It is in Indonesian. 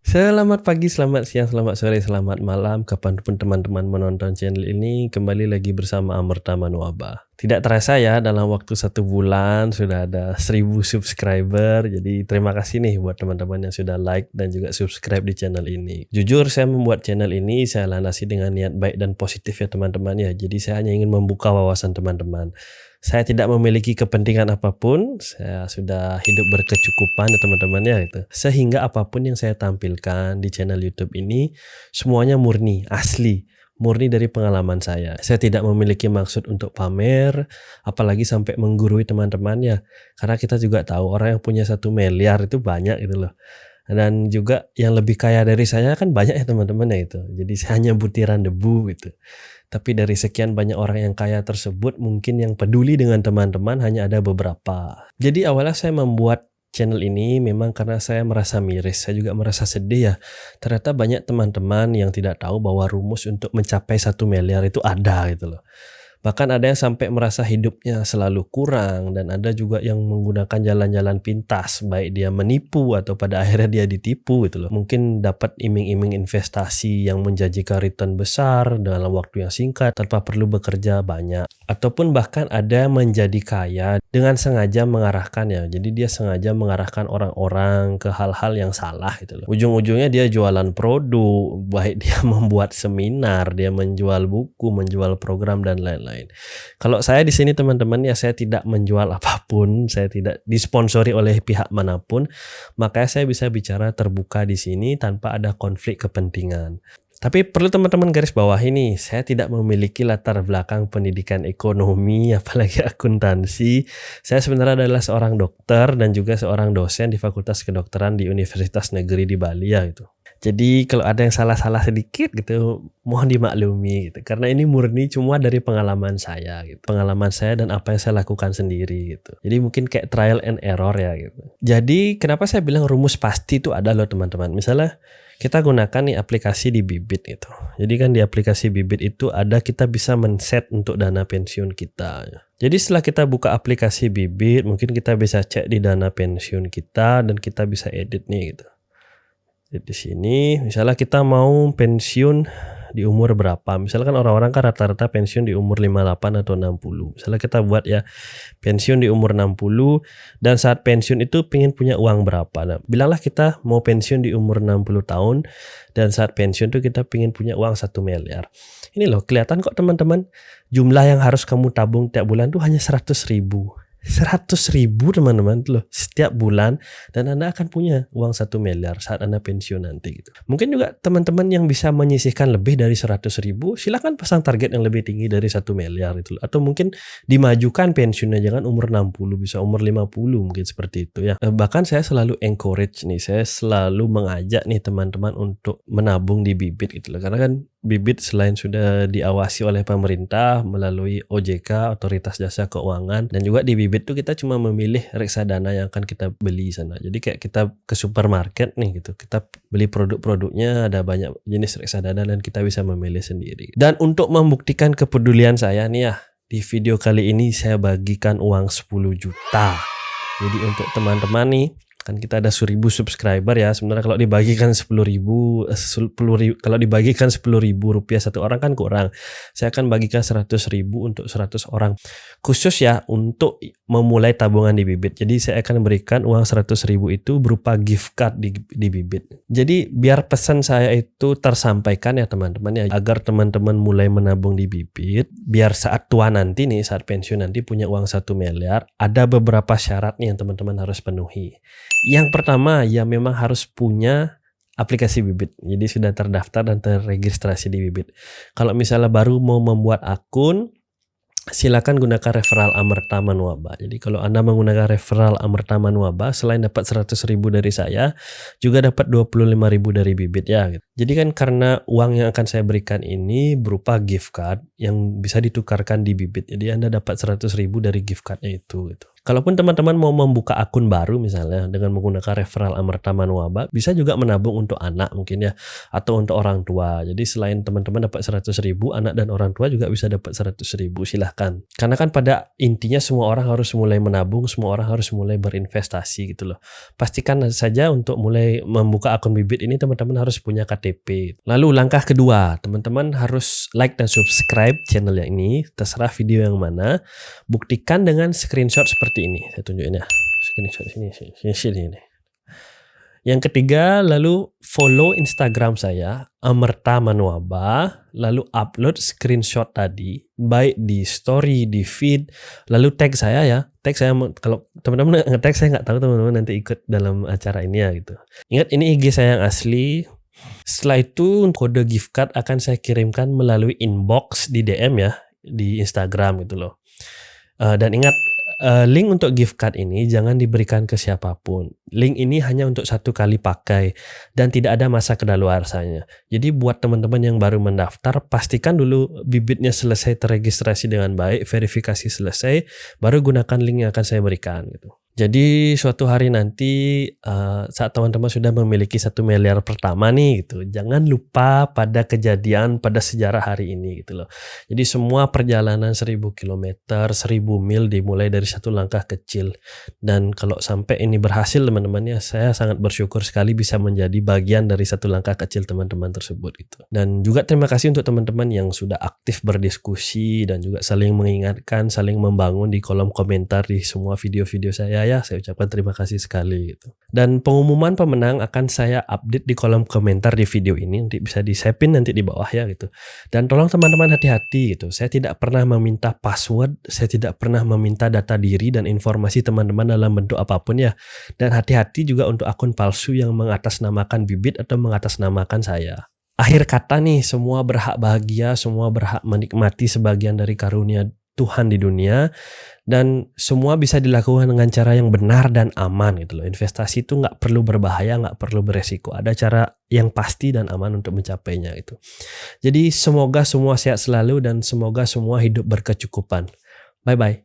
Selamat pagi, selamat siang, selamat sore, selamat malam, kapanpun teman-teman menonton channel ini, kembali lagi bersama Amerta Manuaba. Tidak terasa ya, dalam waktu 1 bulan sudah ada 1000 subscriber, jadi terima kasih nih buat teman-teman yang sudah like dan juga subscribe di channel ini. Jujur saya membuat channel ini, saya landasi dengan niat baik dan positif ya teman-teman ya, jadi saya hanya ingin membuka wawasan teman-teman. Saya tidak memiliki kepentingan apapun, saya sudah hidup berkecukupan ya teman-teman ya gitu. Sehingga apapun yang saya tampilkan di channel YouTube ini semuanya murni, asli, murni dari pengalaman saya. Saya tidak memiliki maksud untuk pamer, apalagi sampai menggurui teman-teman ya. Karena kita juga tahu orang yang punya 1 miliar itu banyak gitu loh. Dan juga yang lebih kaya dari saya kan banyak ya teman-teman ya itu. Jadi saya hanya butiran debu gitu. Tapi dari sekian banyak orang yang kaya tersebut, mungkin yang peduli dengan teman-teman hanya ada beberapa. Jadi awalnya saya membuat channel ini memang karena saya merasa miris, saya juga merasa sedih ya. Ternyata banyak teman-teman yang tidak tahu bahwa rumus untuk mencapai 1 miliar itu ada gitu loh. Bahkan ada yang sampai merasa hidupnya selalu kurang, dan ada juga yang menggunakan jalan-jalan pintas, baik dia menipu atau pada akhirnya dia ditipu gitu loh. Mungkin dapat iming-iming investasi yang menjanjikan return besar dalam waktu yang singkat tanpa perlu bekerja banyak. Ataupun bahkan ada yang menjadi kaya dengan sengaja mengarahkan ya. Jadi dia sengaja mengarahkan orang-orang ke hal-hal yang salah gitu loh. Ujung-ujungnya dia jualan produk, baik dia membuat seminar, dia menjual buku, menjual program dan lain-lain. Kalau saya di sini teman-teman ya, saya tidak menjual apapun, saya tidak disponsori oleh pihak manapun, makanya saya bisa bicara terbuka di sini tanpa ada konflik kepentingan. Tapi perlu teman-teman garis bawah ini, saya tidak memiliki latar belakang pendidikan ekonomi, apalagi akuntansi. Saya sebenarnya adalah seorang dokter dan juga seorang dosen di Fakultas Kedokteran di Universitas Negeri di Bali ya gitu. Jadi kalau ada yang salah-salah sedikit gitu, mohon dimaklumi gitu. Karena ini murni cuma dari pengalaman saya gitu. Pengalaman saya dan apa yang saya lakukan sendiri gitu. Jadi mungkin kayak trial and error ya gitu. Jadi kenapa saya bilang rumus pasti itu ada loh teman-teman. Misalnya kita gunakan nih aplikasi di Bibit gitu. Jadi kan di aplikasi Bibit itu ada, kita bisa men-set untuk dana pensiun kita. Jadi setelah kita buka aplikasi Bibit, mungkin kita bisa cek di dana pensiun kita dan kita bisa edit nih gitu. Jadi di sini misalnya kita mau pensiun di umur berapa. Misalnya kan orang-orang kan rata-rata pensiun di umur 58 atau 60. Misalnya kita buat ya pensiun di umur 60 dan saat pensiun itu pengen punya uang berapa. Nah, bilanglah kita mau pensiun di umur 60 tahun dan saat pensiun itu kita pengen punya uang 1 miliar. Ini loh, kelihatan kok teman-teman, jumlah yang harus kamu tabung tiap bulan tuh hanya 100.000. 100.000 teman-teman loh setiap bulan, dan Anda akan punya uang 1 miliar saat Anda pensiun nanti gitu. Mungkin juga teman-teman yang bisa menyisihkan lebih dari 100.000, silakan pasang target yang lebih tinggi dari 1 miliar itu. Atau mungkin dimajukan pensiunnya, jangan umur 60, bisa umur 50 mungkin seperti itu ya. Bahkan saya selalu encourage nih, saya selalu mengajak nih teman-teman untuk menabung di Bibit gitu loh. Karena kan Bibit selain sudah diawasi oleh pemerintah melalui OJK, Otoritas Jasa Keuangan, dan juga di Bibit tuh kita cuma memilih reksadana yang akan kita beli sana. Jadi kayak kita ke supermarket nih gitu, kita beli produk-produknya, ada banyak jenis reksadana dan kita bisa memilih sendiri. Dan untuk membuktikan kepedulian saya nih ya, di video kali ini saya bagikan uang 10 juta. Jadi untuk teman-teman nih, kan kita ada 1000 subscriber ya. Sebenarnya kalau dibagikan 10.000, kalau dibagikan 10.000 rupiah satu orang kan kurang. Saya akan bagikan 100.000 untuk 100 orang. Khusus ya untuk memulai tabungan di Bibit. Jadi saya akan berikan uang 100.000 itu berupa gift card di Bibit. Jadi biar pesan saya itu tersampaikan ya teman-teman ya, agar teman-teman mulai menabung di Bibit, biar saat tua nanti nih, saat pensiun nanti punya uang 1 miliar, ada beberapa syarat nih yang teman-teman harus penuhi. Yang pertama ya memang harus punya aplikasi Bibit. Jadi sudah terdaftar dan terregistrasi di Bibit. Kalau misalnya baru mau membuat akun, silakan gunakan referral Amerta Manuaba. Jadi kalau Anda menggunakan referral Amerta Manuaba, selain dapat 100.000 dari saya, juga dapat 25.000 dari Bibit ya. Jadi kan karena uang yang akan saya berikan ini berupa gift card yang bisa ditukarkan di Bibit. Jadi Anda dapat 100.000 dari gift cardnya itu gitu. Kalaupun teman-teman mau membuka akun baru misalnya dengan menggunakan referral Amerta Manuaba, bisa juga menabung untuk anak mungkin ya, atau untuk orang tua. Jadi selain teman-teman dapat 100.000, anak dan orang tua juga bisa dapat 100.000, silahkan. Karena kan pada intinya semua orang harus mulai menabung, semua orang harus mulai berinvestasi gitu loh. Pastikan saja untuk mulai membuka akun bibit ini teman-teman harus punya KTP. Lalu langkah kedua, teman-teman harus like dan subscribe channel yang ini, terserah video yang mana. Buktikan dengan screenshot seperti ini. Saya tunjukin ya. Screenshot sini. Yang ketiga, lalu follow Instagram saya, Amerta Manuaba, lalu upload screenshot tadi, baik di story, di feed, lalu tag saya ya. Tag saya, kalau teman-teman nge-tag saya nggak tahu teman-teman nanti ikut dalam acara ini ya gitu. Ingat ini IG saya yang asli. Setelah itu kode gift card akan saya kirimkan melalui inbox di DM ya, di Instagram gitu loh. Dan ingat, link untuk gift card ini jangan diberikan ke siapapun. Link ini hanya untuk 1 kali pakai dan tidak ada masa kedaluarsanya. Jadi buat teman-teman yang baru mendaftar, pastikan dulu bibitnya selesai terregistrasi dengan baik, verifikasi selesai, baru gunakan link yang akan saya berikan gitu. Jadi suatu hari nanti saat teman-teman sudah memiliki 1 miliar pertama nih gitu, jangan lupa pada kejadian pada sejarah hari ini gitu loh. Jadi semua perjalanan 1000 km, 1000 mil dimulai dari satu langkah kecil. Dan kalau sampai ini berhasil teman-teman ya, saya sangat bersyukur sekali bisa menjadi bagian dari satu langkah kecil teman-teman tersebut gitu. Dan juga terima kasih untuk teman-teman yang sudah aktif berdiskusi dan juga saling mengingatkan, saling membangun di kolom komentar di semua video-video saya ya. Saya ucapkan terima kasih sekali gitu. Dan pengumuman pemenang akan saya update di kolom komentar di video ini, nanti bisa di-save-in nanti di bawah ya gitu. Dan tolong teman-teman hati-hati gitu. Saya tidak pernah meminta password, saya tidak pernah meminta data diri dan informasi teman-teman dalam bentuk apapun ya. Dan hati-hati juga untuk akun palsu yang mengatasnamakan bibit atau mengatasnamakan saya. Akhir kata nih, semua berhak bahagia, semua berhak menikmati sebagian dari karunia Tuhan di dunia, dan semua bisa dilakukan dengan cara yang benar dan aman gitu loh. Investasi itu nggak perlu berbahaya, nggak perlu beresiko. Ada cara yang pasti dan aman untuk mencapainya itu. Jadi semoga semua sehat selalu dan semoga semua hidup berkecukupan. Bye bye.